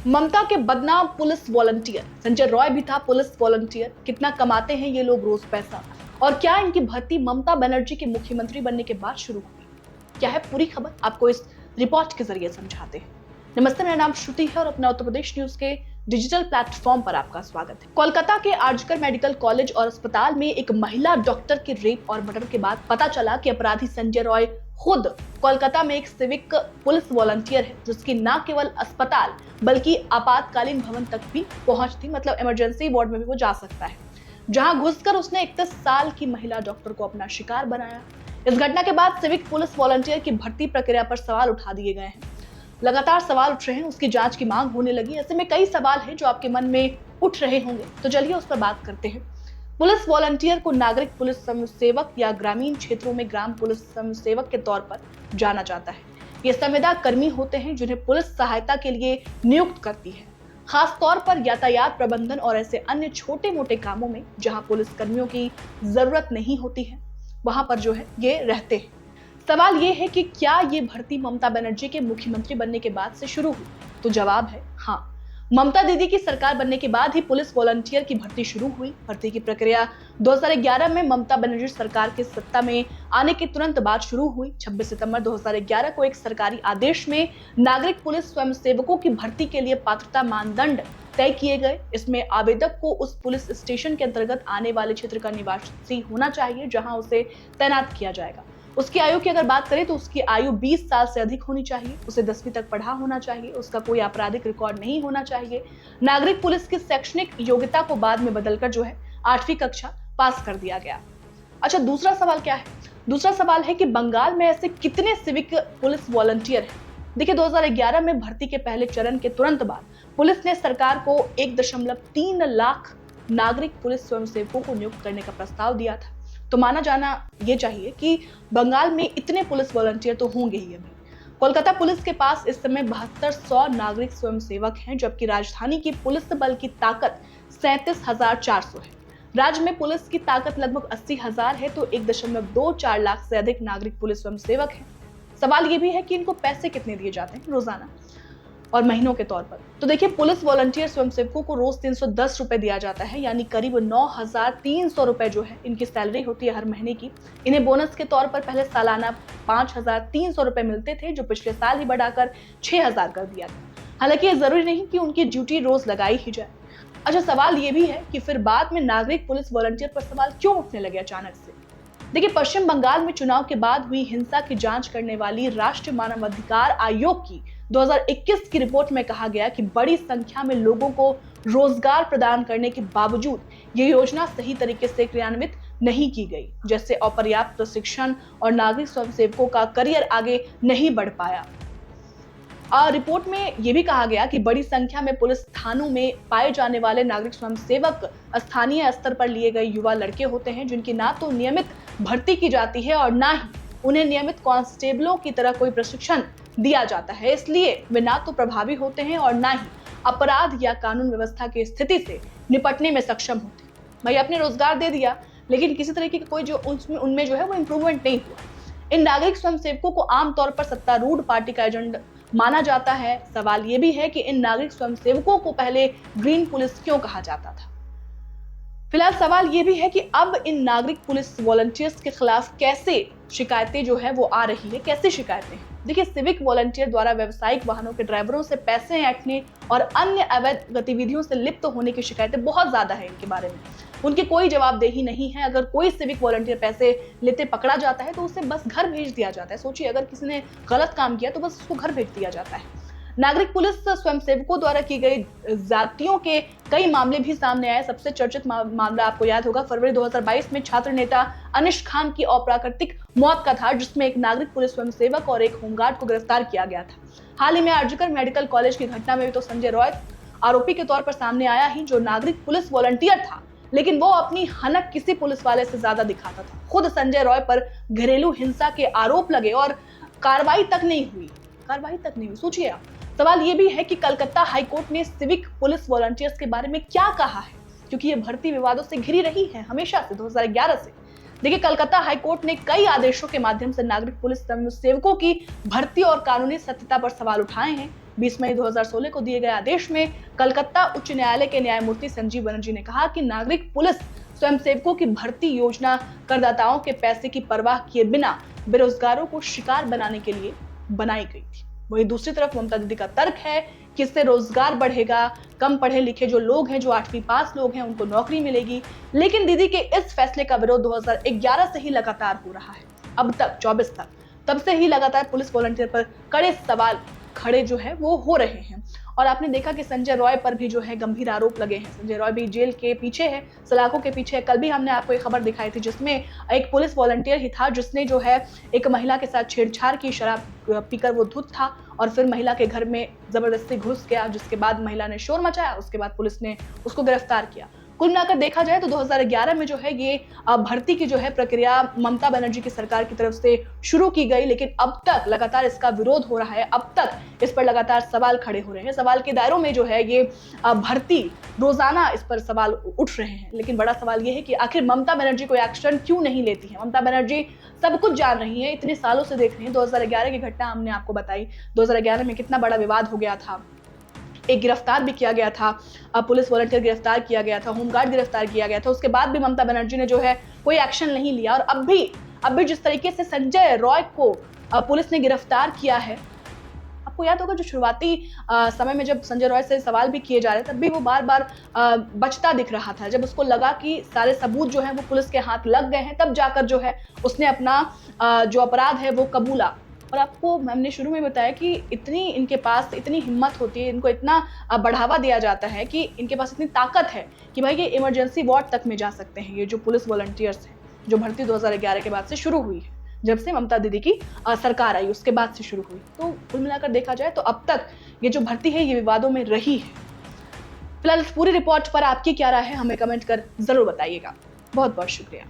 ममता के बदनाम police volunteer Sanjay Roy भी था पुलिस वॉलंटियर। कितना कमाते हैं ये लोग रोज पैसा, और क्या इनकी भर्ती ममता बनर्जी के मुख्यमंत्री बनने के बाद शुरू हुई? क्या है पूरी खबर, आपको इस रिपोर्ट के जरिए समझाते हैं। नमस्ते, मेरा नाम श्रुति है और अपना उत्तर प्रदेश न्यूज के डिजिटल प्लेटफॉर्म पर आपका स्वागत है। कोलकाता के आरजीकर मेडिकल कॉलेज और अस्पताल में एक महिला डॉक्टर के रेप और मर्डर के बाद पता चला कि अपराधी संजय रॉय खुद कोलकाता में एक सिविक पुलिस वॉलंटियर है, जिसकी न केवल अस्पताल बल्कि आपातकालीन भवन तक भी पहुंच थी। मतलब इमरजेंसी वार्ड में भी वो जा सकता है, जहां घुसकर उसने 31 साल की महिला डॉक्टर को अपना शिकार बनाया। इस घटना के बाद सिविक पुलिस वॉलंटियर की भर्ती प्रक्रिया पर सवाल उठा दिए गए हैं। लगातार सवाल उठ रहे हैं, उसकी जांच की मांग होने लगी। ऐसे में कई सवाल हैं जो आपके मन में उठ रहे होंगे, तो चलिए उस पर बात करते हैं। पुलिस वॉलंटियर को नागरिक पुलिस स्वयंसेवक या ग्रामीण क्षेत्रों में ग्राम पुलिस स्वयंसेवक के तौर पर जाना जाता है। ये संविदा कर्मी होते हैं जिन्हें पुलिस सहायता के लिए नियुक्त करती है, खास तौर पर यातायात प्रबंधन और ऐसे अन्य छोटे मोटे कामों में जहां पुलिस कर्मियों की जरूरत नहीं होती है, वहां पर जो है ये रहते हैं। सवाल ये है कि क्या ये भर्ती ममता बनर्जी के मुख्यमंत्री बनने के बाद से शुरू हुई? तो जवाब है हाँ। ममता दीदी की सरकार बनने के बाद ही पुलिस वॉलंटियर की भर्ती शुरू हुई। भर्ती की प्रक्रिया 2011 में ममता बनर्जी सरकार के सत्ता में आने के तुरंत बाद शुरू हुई। 26 सितंबर 2011 को एक सरकारी आदेश में नागरिक पुलिस स्वयंसेवकों की भर्ती के लिए पात्रता मानदंड तय किए गए। इसमें आवेदक को उस पुलिस स्टेशन के अंतर्गत आने वाले क्षेत्र का निवासी होना चाहिए जहां उसे तैनात किया जाएगा। उसकी आयु की अगर बात करें तो उसकी आयु 20 साल से अधिक होनी चाहिए, उसे 10वीं तक पढ़ा होना चाहिए, उसका कोई आपराधिक रिकॉर्ड नहीं होना चाहिए। नागरिक पुलिस की शैक्षणिक योग्यता को बाद में बदलकर जो है 8वीं कक्षा पास कर दिया गया। अच्छा, दूसरा सवाल क्या है? दूसरा सवाल है कि बंगाल में ऐसे कितने सिविक पुलिस वॉलंटियर हैं? देखिए, 2011 में भर्ती के पहले चरण के तुरंत बाद पुलिस ने सरकार को 1.3 लाख नागरिक पुलिस स्वयंसेवकों को नियुक्त करने का प्रस्ताव दिया था। तो माना जाना ये चाहिए कि बंगाल में इतने पुलिस वॉलंटियर तो होंगे ही। अभी कोलकाता पुलिस के पास इस समय 7200 नागरिक स्वयंसेवक हैं, जबकि राजधानी की पुलिस बल की ताकत 37,400 है। राज्य में पुलिस की ताकत लगभग 80,000 है, तो 1.24 लाख से अधिक नागरिक पुलिस स्वयंसेवक हैं। सवाल ये भी है कि इनको पैसे कितने दिए जाते हैं रोजाना और महीनों के तौर पर। तो देखिए, पुलिस वॉलंटियर स्वयंसेवकों को रोज 310 रुपए दिया जाता है, यानी करीब 9,300 रुपए जो है इनकी सैलरी होती है हर महीने की। इन्हें बोनस के तौर पर पहले सालाना 5,300 रुपए मिलते थे, जो पिछले साल ही बढ़ाकर 6,000 कर दिया गया। हालांकि ये जरूरी नहीं कि उनकी ड्यूटी रोज लगाई ही जाए। अच्छा, सवाल ये भी है कि फिर बाद में नागरिक पुलिस वॉलंटियर पर सवाल क्यों उठने लगे अचानक से? देखिए, पश्चिम बंगाल में चुनाव के बाद हुई हिंसा की जांच करने वाली राष्ट्रीय मानवाधिकार आयोग की 2021 की रिपोर्ट में कहा गया कि बड़ी संख्या में लोगों को रोजगार प्रदान करने के बावजूद ये योजना सही तरीके से क्रियान्वित नहीं की गई, जैसे अपर्याप्त प्रशिक्षण और नागरिक स्वयंसेवकों का करियर आगे नहीं बढ़ पाया। रिपोर्ट में यह भी कहा गया कि बड़ी संख्या में पुलिस थानों में पाए जाने वाले नागरिक स्वयंसेवक स्थानीय स्तर पर लिए गए युवा लड़के होते हैं, जिनकी ना तो नियमित भर्ती की जाती है और ना ही उन्हें नियमित कांस्टेबलों की तरह कोई प्रशिक्षण दिया जाता है। इसलिए वे ना तो प्रभावी होते हैं और ना ही अपराध या कानून व्यवस्था की स्थिति से निपटने में सक्षम होते हैं। भाई, आपने रोजगार दे दिया, लेकिन किसी तरीके का कोई जो उनमें जो है वो इंप्रूवमेंट नहीं हुआ। इन नागरिक स्वयंसेवकों को आमतौर पर सत्तारूढ़ पार्टी का एजेंट माना जाता है। सवाल यह भी है कि इन नागरिक स्वयंसेवकों को पहले ग्रीन पुलिस क्यों कहा जाता था? फिलहाल सवाल यह भी है कि अब इन नागरिक पुलिस वॉलंटियर्स के खिलाफ कैसे शिकायतें जो है वो आ रही है, कैसे शिकायतें? देखिए, सिविक वॉलंटियर द्वारा व्यावसायिक वाहनों के ड्राइवरों से पैसे ऐंठने और अन्य अवैध गतिविधियों से लिप्त होने की शिकायतें बहुत ज्यादा है। इनके बारे में उनकी कोई जवाबदेही नहीं है। अगर कोई सिविक वॉलंटियर पैसे लेते पकड़ा जाता है तो उसे बस घर भेज दिया जाता है। सोचिए, अगर किसी ने गलत काम किया तो बस उसको घर भेज दिया जाता है। नागरिक पुलिस स्वयंसेवकों द्वारा की गई ज्यादतियों के कई मामले भी सामने आए। सबसे चर्चित मामला आपको याद होगा, फरवरी 2022 में छात्र नेता अनिश खान की अप्राकृतिक मौत का था, जिसमें एक नागरिक पुलिस स्वयंसेवक और एक होमगार्ड को गिरफ्तार किया गया था। हाल ही में आरजीकर मेडिकल कॉलेज की घटना में तो संजय रॉय आरोपी के तौर पर सामने आया ही, जो नागरिक पुलिस वॉलंटियर था, लेकिन वो अपनी हनक किसी पुलिस वाले से ज्यादा दिखाता था। खुद संजय रॉय पर घरेलू हिंसा के आरोप लगे और कार्रवाई तक नहीं हुई। सोचिए आप। सवाल ये भी है कि कलकत्ता हाईकोर्ट ने सिविक पुलिस वॉलंटियर्स के बारे में क्या कहा है, क्योंकि ये भर्ती विवादों से घिरी रही है हमेशा से, 2011 से। देखिए, कलकत्ता हाईकोर्ट ने कई आदेशों के माध्यम से नागरिक पुलिस स्वयंसेवकों की भर्ती और कानूनी सत्यता पर सवाल उठाए हैं। 20 मई 2016 को दिए गए आदेश में कलकत्ता उच्च न्यायालय के न्यायमूर्ति संजीव बनर्जी ने कहा कि नागरिक पुलिस स्वयंसेवकों की भर्ती योजना करदाताओं के पैसे की परवाह किए बिना बेरोजगारों को शिकार बनाने के लिए बनाई गई थी। वहीं दूसरी तरफ ममता दीदी का तर्क है कि इससे रोजगार बढ़ेगा, कम पढ़े लिखे जो लोग हैं, जो 8वीं पास लोग हैं, उनको नौकरी मिलेगी। लेकिन दीदी के इस फैसले का विरोध 2011 से ही लगातार हो रहा है। अब तक 24 तक तब से ही लगातार पुलिस वॉलंटियर पर कड़े सवाल खड़े जो है वो हो रहे हैं। और आपने देखा कि संजय रॉय पर भी जो है गंभीर आरोप लगे हैं। संजय रॉय भी जेल के पीछे है, सलाखों के पीछे है। कल भी हमने आपको एक खबर दिखाई थी जिसमें एक पुलिस वॉलंटियर ही था जिसने जो है एक महिला के साथ छेड़छाड़ की, शराब पीकर वो धुत था और फिर महिला के घर में जबरदस्ती घुस गया, जिसके बाद महिला ने शोर मचाया। उसके बाद पुलिस ने उसको गिरफ्तार किया। कुल मिलाकर देखा जाए तो 2011 में जो है ये भर्ती की जो है प्रक्रिया ममता बनर्जी की सरकार की तरफ से शुरू की गई, लेकिन अब तक लगातार इसका विरोध हो रहा है। अब तक इस पर लगातार सवाल खड़े हो रहे हैं। सवाल के दायरों में जो है ये भर्ती, रोजाना इस पर सवाल उठ रहे हैं। लेकिन बड़ा सवाल ये है कि आखिर ममता बनर्जी कोई एक्शन क्यों नहीं लेती है। ममता बनर्जी सब कुछ जान रही है, इतने सालों से देख रही है। 2011 की घटना हमने आपको बताई, 2011 में कितना बड़ा विवाद हो गया था। एक गिरफ्तार भी किया गया था, पुलिस वॉलंटियर गिरफ्तार किया गया था, होमगार्ड गिरफ्तार किया गया था। उसके बाद भी ममता बनर्जी ने जो है कोई एक्शन नहीं लिया। और अब भी जिस तरीके से संजय रॉय को पुलिस ने गिरफ्तार किया है, आपको याद होगा जो शुरुआती समय में जब संजय रॉय से सवाल भी किए जा रहे थे, तब भी वो बार-बार बचता दिख रहा था। जब उसको लगा कि सारे सबूत जो है वो पुलिस के हाथ लग गए हैं, तब जाकर जो है उसने अपना जो अपराध है वो कबूला। और आपको हमने शुरू में बताया कि इतनी इनके पास इतनी हिम्मत होती है, इनको इतना बढ़ावा दिया जाता है कि इनके पास इतनी ताकत है कि भाई ये इमरजेंसी वार्ड तक में जा सकते हैं। ये जो पुलिस वॉलंटियर्स हैं, जो भर्ती 2011 के बाद से शुरू हुई है, जब से ममता दीदी की सरकार आई उसके बाद से शुरू हुई। तो कुल मिलाकर देखा जाए तो अब तक ये जो भर्ती है ये विवादों में रही है। फिलहाल पूरी रिपोर्ट पर आपकी क्या राय है, हमें कमेंट कर जरूर बताइएगा। बहुत बहुत शुक्रिया।